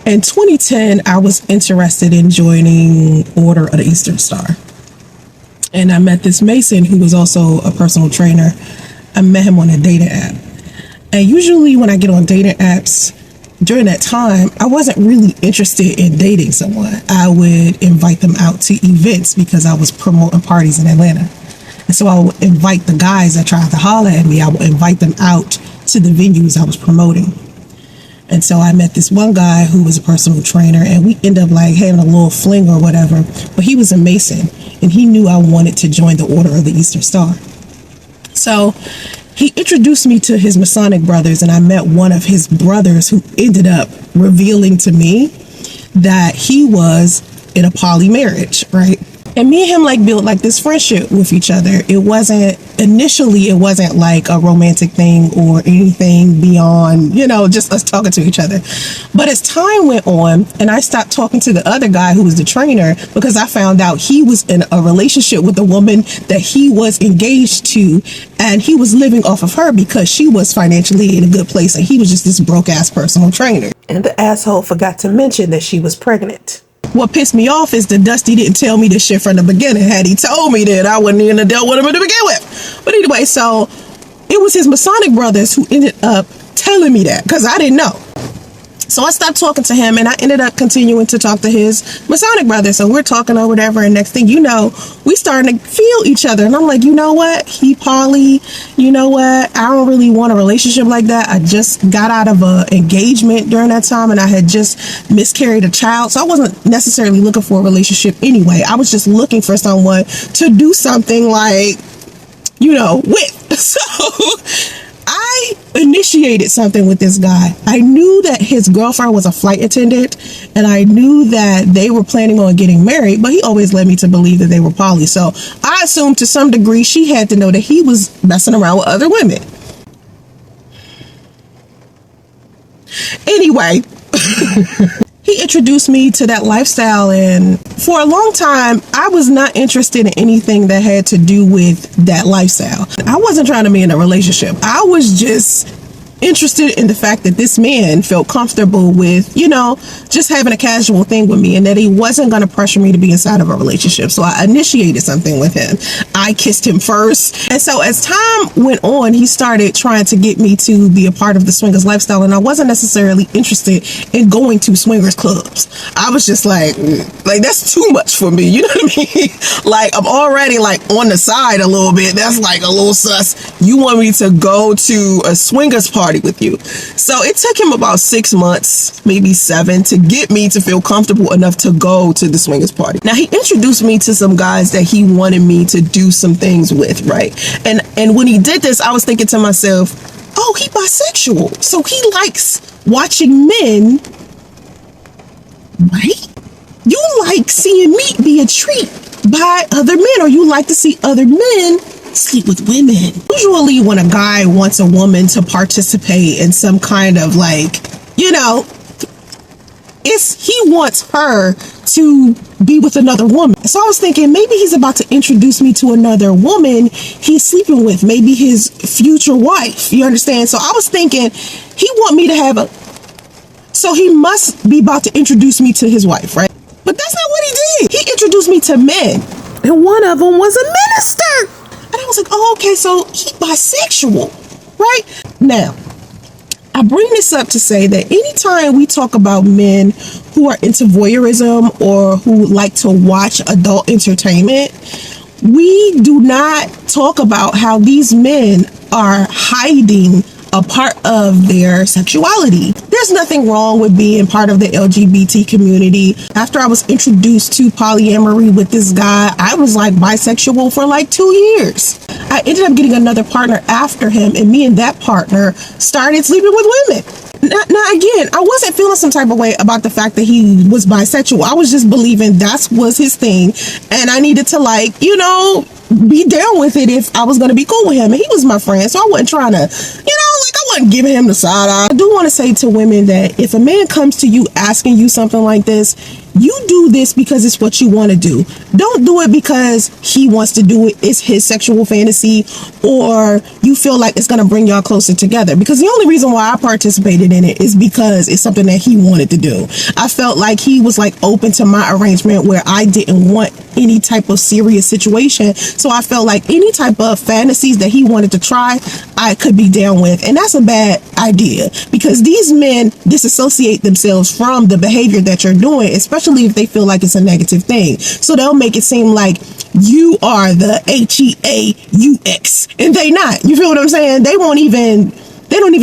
In 2010, I was interested in joining Order of the Eastern Star. And I met this Mason who was also a personal trainer. I met him on a dating app. And usually when I get on dating apps, during that time, I wasn't really interested in dating someone. I would invite them out to events because I was promoting parties in Atlanta. And so I would invite the guys that tried to holler at me, I would invite them out to the venues I was promoting. And so I met this one guy who was a personal trainer, and we ended up like having a little fling or whatever. But he was a Mason, and he knew I wanted to join the Order of the Eastern Star. So he introduced me to his Masonic brothers, and I met one of his brothers who ended up revealing to me that he was in a poly marriage, right? And me and him like built like this friendship with each other. It wasn't like a romantic thing or anything beyond, just us talking to each other. But as time went on and I stopped talking to the other guy who was the trainer, because I found out he was in a relationship with a woman that he was engaged to, and he was living off of her because she was financially in a good place and he was just this broke ass personal trainer. And the asshole forgot to mention that she was pregnant. What pissed me off is that Dusty didn't tell me this shit from the beginning. Had he told me that, I wouldn't even have dealt with him to begin with. But anyway, so it was his Masonic brothers who ended up telling me that, because I didn't know. So I stopped talking to him, and I ended up continuing to talk to his Masonic brothers. So we're talking or whatever, and next thing you know, we starting to feel each other. And I'm like, you know what? He poly. You know what? I don't really want a relationship like that. I just got out of an engagement during that time, and I had just miscarried a child. So I wasn't necessarily looking for a relationship anyway. I was just looking for someone to do something like, with. So I initiated something with this guy. I knew that his girlfriend was a flight attendant, and I knew that they were planning on getting married, but he always led me to believe that they were poly. So I assumed to some degree she had to know that he was messing around with other women. Anyway, he introduced me to that lifestyle, and for a long time, I was not interested in anything that had to do with that lifestyle. I wasn't trying to be in a relationship. I was just interested in the fact that this man felt comfortable with, just having a casual thing with me, and that he wasn't going to pressure me to be inside of a relationship. So I initiated something with him. I kissed him first. And so as time went on, he started trying to get me to be a part of the swingers lifestyle. And I wasn't necessarily interested in going to swingers clubs. I was just like that's too much for me. You know what I mean? Like, I'm already like on the side a little bit. That's like a little sus. You want me to go to a swingers party with you? So it took him about 6 months, maybe 7, to get me to feel comfortable enough to go to the swingers party. Now, he introduced me to some guys that he wanted me to do some things with, right? And when he did this, I was thinking to myself, oh, he bisexual. So he likes watching men, right? You like seeing meat be a treat by other men, or you like to see other men sleep with women. Usually when a guy wants a woman to participate in some kind of he wants her to be with another woman. So I was thinking maybe he's about to introduce me to another woman he's sleeping with, maybe his future wife. You understand? So I was thinking he want me to have so he must be about to introduce me to his wife, right? But that's not what he did. He introduced me to men, and one of them was a minister. And I was like, oh, okay, so he's bisexual, right? Now, I bring this up to say that anytime we talk about men who are into voyeurism or who like to watch adult entertainment, we do not talk about how these men are hiding a part of their sexuality. There's nothing wrong with being part of the LGBT community. After I was introduced to polyamory with this guy, I was like bisexual for like 2 years. I ended up getting another partner after him, and me and that partner started sleeping with women. Now again, I wasn't feeling some type of way about the fact that he was bisexual. I was just believing that was his thing, and I needed to be down with it if I was going to be cool with him. And he was my friend, so I wasn't trying to, I wasn't giving him the side eye. I do want to say to women that if a man comes to you asking you something like this, you do this because it's what you want to do. Don't do it because he wants to do it. It's his sexual fantasy, or you feel like it's going to bring y'all closer together. Because the only reason why I participated in it is because it's something that he wanted to do. I felt like he was like open to my arrangement where I didn't want any type of serious situation. So I felt like any type of fantasies that he wanted to try, I could be down with. And that's a bad idea, because these men disassociate themselves from the behavior that you're doing, especially if they feel like it's a negative thing. So they'll make it seem like you are the HEAUX, and they not. You feel what I'm saying? They don't even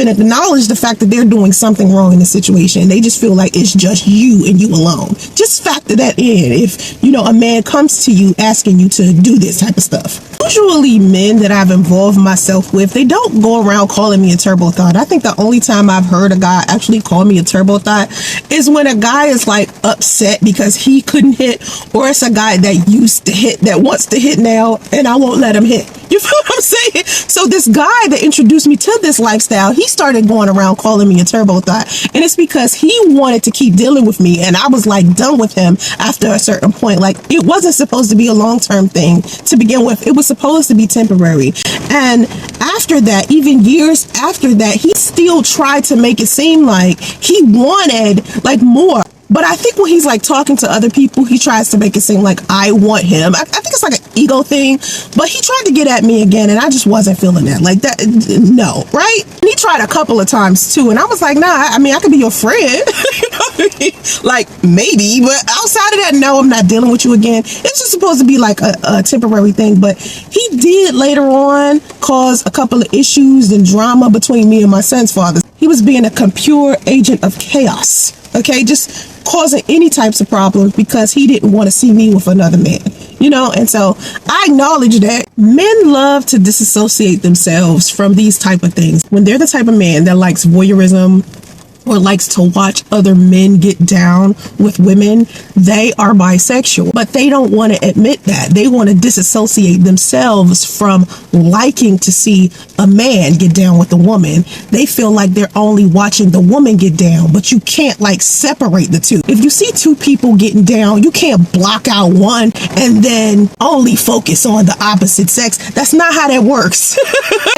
acknowledge the fact that they're doing something wrong in the situation. They just feel like it's just you and you alone. Just factor that in if, a man comes to you asking you to do this type of stuff. Usually men that I've involved myself with, they don't go around calling me a turbo thought. I think the only time I've heard a guy actually call me a turbo thought is when a guy is like upset because he couldn't hit, or it's a guy that used to hit that wants to hit now and I won't let him hit. You feel what I'm saying? So this guy that introduced me to this lifestyle, he started going around calling me a turbo thought. And it's because he wanted to keep dealing with me. And I was like done with him after a certain point. Like, it wasn't supposed to be a long-term thing to begin with. It was supposed to be temporary. And after that, even years after that, he still tried to make it seem like he wanted like more. But I think when he's like talking to other people, he tries to make it seem like I want him. I think it's like an ego thing, but he tried to get at me again and I just wasn't feeling that. Like that, no, right? And he tried a couple of times too. And I was like, nah, I mean, I could be your friend. You know what I mean? Like maybe, but outside of that, no, I'm not dealing with you again. It's just supposed to be like a temporary thing. But he did later on cause a couple of issues and drama between me and my son's father. He was being a pure agent of chaos. Okay, just causing any types of problems because he didn't want to see me with another man, and so I acknowledge that men love to disassociate themselves from these type of things. When they're the type of man that likes voyeurism or likes to watch other men get down with women, they are bisexual, but they don't want to admit that. They want to disassociate themselves from liking to see a man get down with a woman. They feel like they're only watching the woman get down, but you can't like separate the two. If you see two people getting down, you can't block out one and then only focus on the opposite sex. That's not how that works.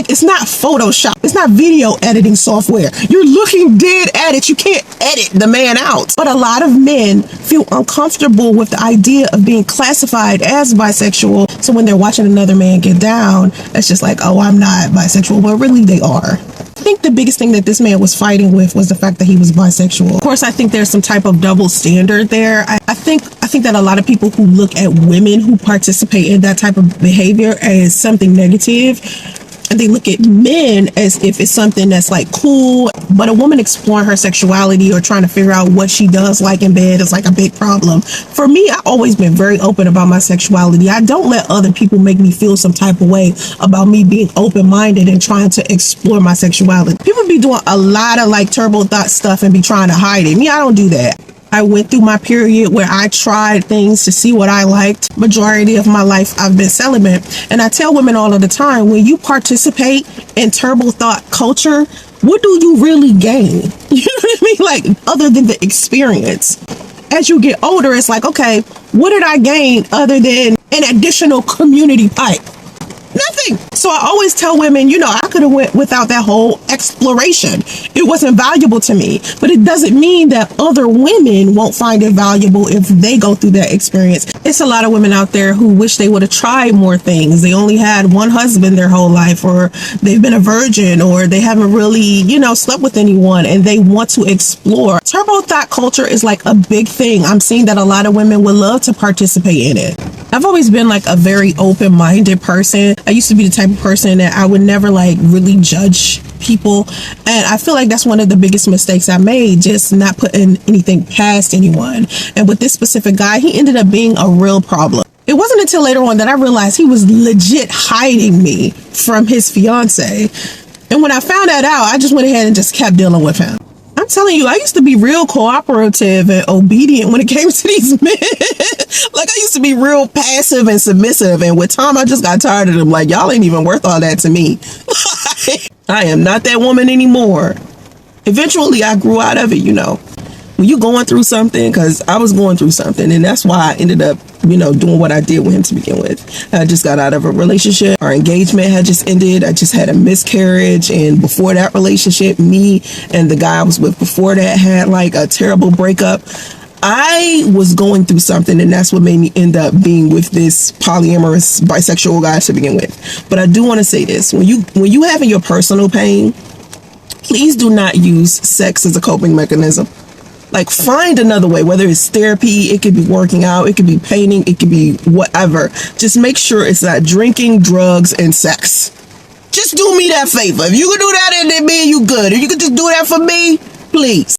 It's not Photoshop. It's not video editing software. You're looking dead at it. You can't edit the man out. But a lot of men feel uncomfortable with the idea of being classified as bisexual. So when they're watching another man get down, it's just like, oh, I'm not bisexual. But really they are. I think the biggest thing that this man was fighting with was the fact that he was bisexual. Of course, I think there's some type of double standard there. I think that a lot of people who look at women who participate in that type of behavior as something negative, and they look at men as if it's something that's like cool, but a woman exploring her sexuality or trying to figure out what she does like in bed is like a big problem. For me, I've always been very open about my sexuality. I don't let other people make me feel some type of way about me being open-minded and trying to explore my sexuality. People be doing a lot of like turbo thought stuff and be trying to hide it. Me, I don't do that. I went through my period where I tried things to see what I liked. Majority of my life, I've been celibate. And I tell women all of the time, when you participate in turbo thought culture, what do you really gain? You know what I mean? Like, other than the experience. As you get older, it's like, okay, what did I gain other than an additional community pipe? Nothing. So I always tell women, I could have went without that whole exploration. It wasn't valuable to me, but it doesn't mean that other women won't find it valuable if they go through that experience. It's a lot of women out there who wish they would have tried more things. They only had one husband their whole life, or they've been a virgin, or they haven't really, slept with anyone, and they want to explore. Turbo thought culture is like a big thing. I'm seeing that a lot of women would love to participate in it. I've always been like a very open-minded person. I used to be the type of person that I would never like really judge people. And I feel like that's one of the biggest mistakes I made, just not putting anything past anyone. And with this specific guy, he ended up being a real problem. It wasn't until later on that I realized he was legit hiding me from his fiance. And when I found that out, I just went ahead and just kept dealing with him. I'm telling you, I used to be real cooperative and obedient when it came to these men. Like, I used to be real passive and submissive. And with time, I just got tired of them. Like, y'all ain't even worth all that to me. I am not that woman anymore. Eventually, I grew out of it, when you going through something, because I was going through something, and that's why I ended up, doing what I did with him to begin with. I just got out of a relationship. Our engagement had just ended. I just had a miscarriage, and before that relationship, me and the guy I was with before that had like a terrible breakup. I was going through something, and that's what made me end up being with this polyamorous bisexual guy to begin with. But I do want to say this: when you having your personal pain, please do not use sex as a coping mechanism. Like, find another way, whether it's therapy, it could be working out, it could be painting, it could be whatever. Just make sure it's not drinking, drugs, and sex. Just do me that favor. If you can do that, and then me and you good. If you could just do that for me, please.